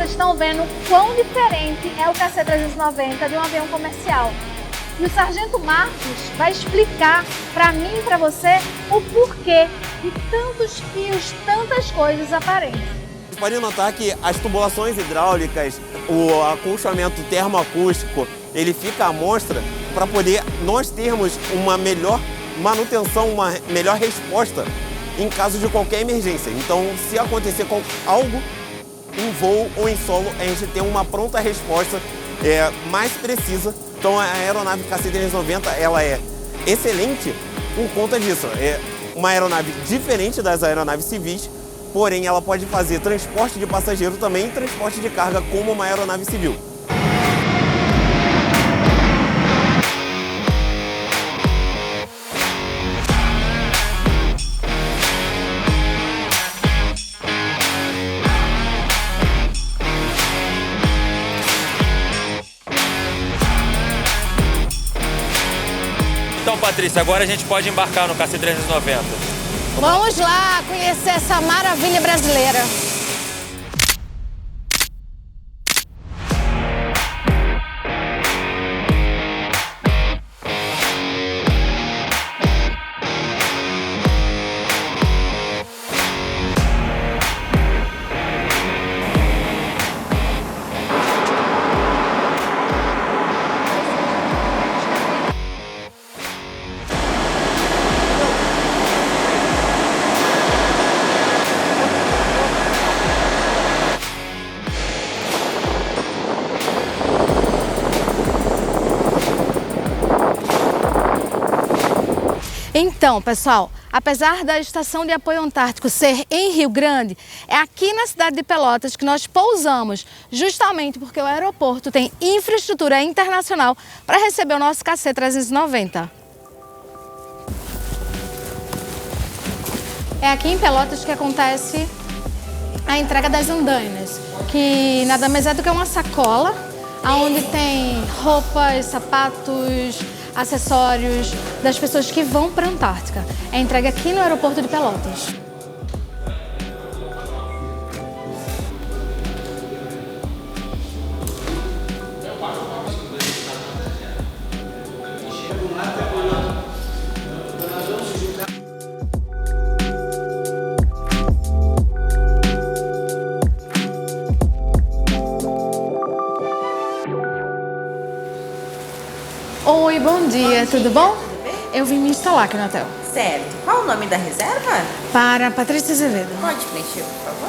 vocês estão vendo quão diferente é o KC-390 de um avião comercial. E o Sargento Marcos vai explicar para mim e para você o porquê de tantos fios, tantas coisas aparentes. Vocês podem notar que as tubulações hidráulicas, o acolchoamento termoacústico, ele fica à mostra para poder nós termos uma melhor manutenção, uma melhor resposta em caso de qualquer emergência. Então, se acontecer algo em voo ou em solo, a gente tem uma pronta resposta mais precisa. Então a aeronave KC-390 ela é excelente por conta disso. É uma aeronave diferente das aeronaves civis, porém ela pode fazer transporte de passageiro também e transporte de carga como uma aeronave civil. Então, Patrícia, agora a gente pode embarcar no KC-390. Vamos lá conhecer essa maravilha brasileira. Então, pessoal, apesar da Estação de Apoio Antártico ser em Rio Grande, é aqui na cidade de Pelotas que nós pousamos, justamente porque o aeroporto tem infraestrutura internacional para receber o nosso KC-390. É aqui em Pelotas que acontece a entrega das andainas, que nada mais é do que uma sacola, onde tem roupas, sapatos, acessórios das pessoas que vão para a Antártica. É entregue aqui no aeroporto de Pelotas. Oi, bom dia, tudo bom? Tudo bem? Eu vim me instalar aqui no hotel. Certo. Qual o nome da reserva? Para Patrícia Azevedo. Pode preencher, por favor.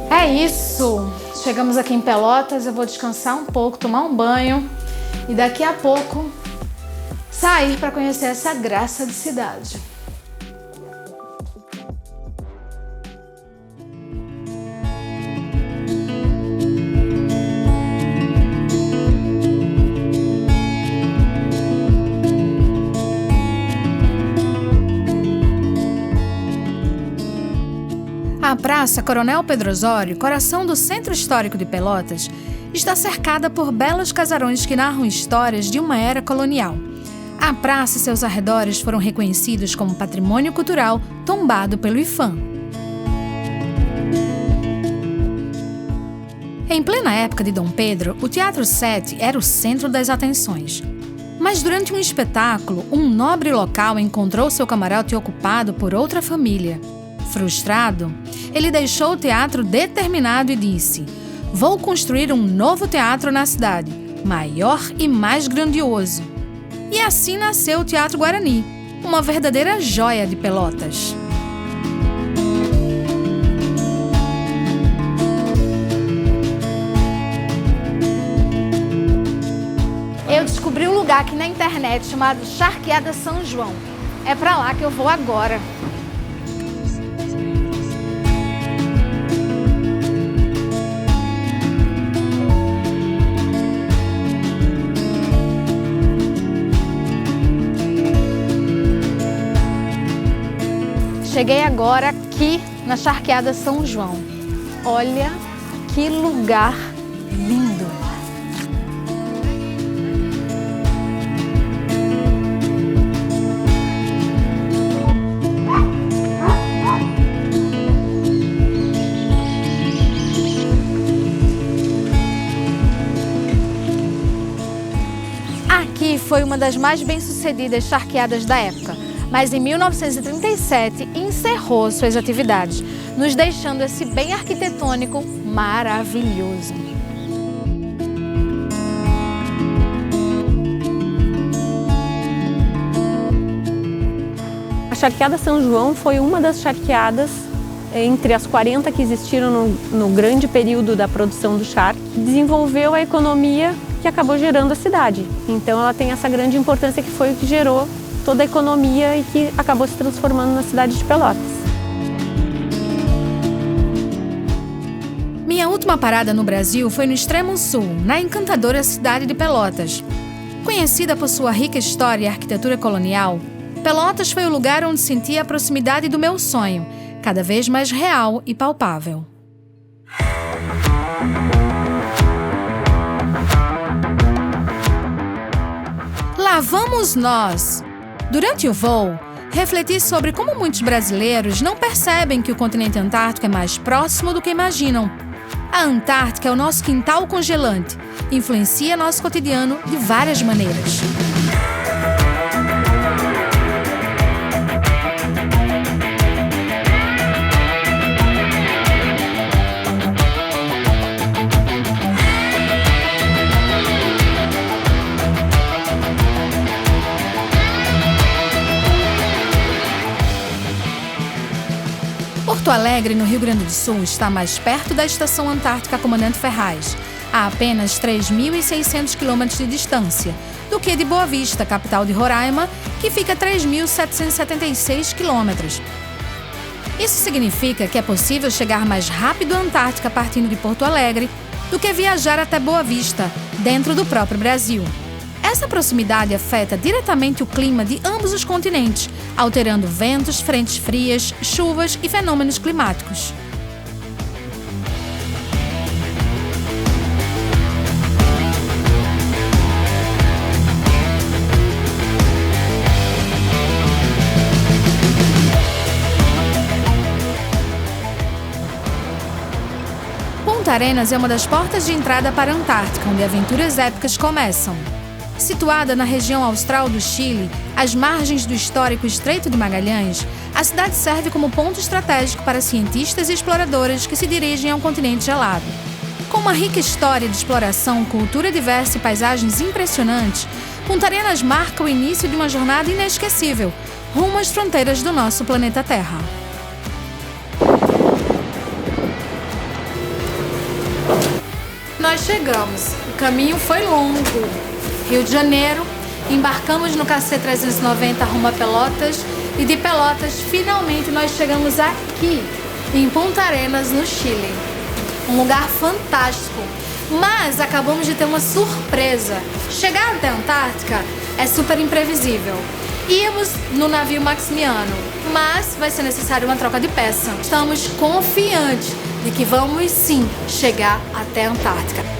É isso! Chegamos aqui em Pelotas, eu vou descansar um pouco, tomar um banho e daqui a pouco sair para conhecer essa graça de cidade. A Praça Coronel Pedro Osório, coração do Centro Histórico de Pelotas, está cercada por belos casarões que narram histórias de uma era colonial. A praça e seus arredores foram reconhecidos como patrimônio cultural tombado pelo IPHAN. Em plena época de Dom Pedro, o Teatro Sete era o centro das atenções. Mas durante um espetáculo, um nobre local encontrou seu camarote ocupado por outra família. Frustrado, ele deixou o teatro determinado e disse: "Vou construir um novo teatro na cidade, maior e mais grandioso." E assim nasceu o Teatro Guarani, uma verdadeira joia de Pelotas. Eu descobri um lugar aqui na internet chamado Charqueada São João. É pra lá que eu vou agora. Cheguei agora aqui na Charqueada São João. Olha que lugar lindo! Aqui foi uma das mais bem-sucedidas charqueadas da época, mas em 1937 encerrou suas atividades, nos deixando esse bem arquitetônico maravilhoso. A Charqueada São João foi uma das charqueadas entre as 40 que existiram no grande período da produção do charque, que desenvolveu a economia que acabou gerando a cidade. Então ela tem essa grande importância que foi o que gerou toda a economia e que acabou se transformando na cidade de Pelotas. Minha última parada no Brasil foi no extremo sul, na encantadora cidade de Pelotas. Conhecida por sua rica história e arquitetura colonial, Pelotas foi o lugar onde senti a proximidade do meu sonho, cada vez mais real e palpável. Lá vamos nós! Durante o voo, refleti sobre como muitos brasileiros não percebem que o continente antártico é mais próximo do que imaginam. A Antártica é o nosso quintal congelante, influencia nosso cotidiano de várias maneiras. Porto Alegre, no Rio Grande do Sul, está mais perto da Estação Antártica Comandante Ferraz, a apenas 3.600 quilômetros de distância, do que de Boa Vista, capital de Roraima, que fica a 3.776 quilômetros. Isso significa que é possível chegar mais rápido à Antártica partindo de Porto Alegre do que viajar até Boa Vista, dentro do próprio Brasil. Essa proximidade afeta diretamente o clima de ambos os continentes, alterando ventos, frentes frias, chuvas e fenômenos climáticos. Punta Arenas é uma das portas de entrada para a Antártica, onde aventuras épicas começam. Situada na região austral do Chile, às margens do histórico Estreito de Magalhães, a cidade serve como ponto estratégico para cientistas e exploradores que se dirigem ao continente gelado. Com uma rica história de exploração, cultura diversa e paisagens impressionantes, Punta Arenas marca o início de uma jornada inesquecível, rumo às fronteiras do nosso planeta Terra. Nós chegamos. O caminho foi longo. Rio de Janeiro, embarcamos no KC-390 rumo a Pelotas e de Pelotas, finalmente, nós chegamos aqui, em Punta Arenas, no Chile. Um lugar fantástico, mas acabamos de ter uma surpresa. Chegar até a Antártica é super imprevisível. Íamos no navio Maximiano, mas vai ser necessário uma troca de peça. Estamos confiantes de que vamos sim chegar até a Antártica.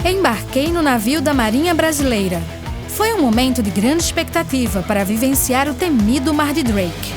Embarquei no navio da Marinha Brasileira. Foi um momento de grande expectativa para vivenciar o temido Mar de Drake.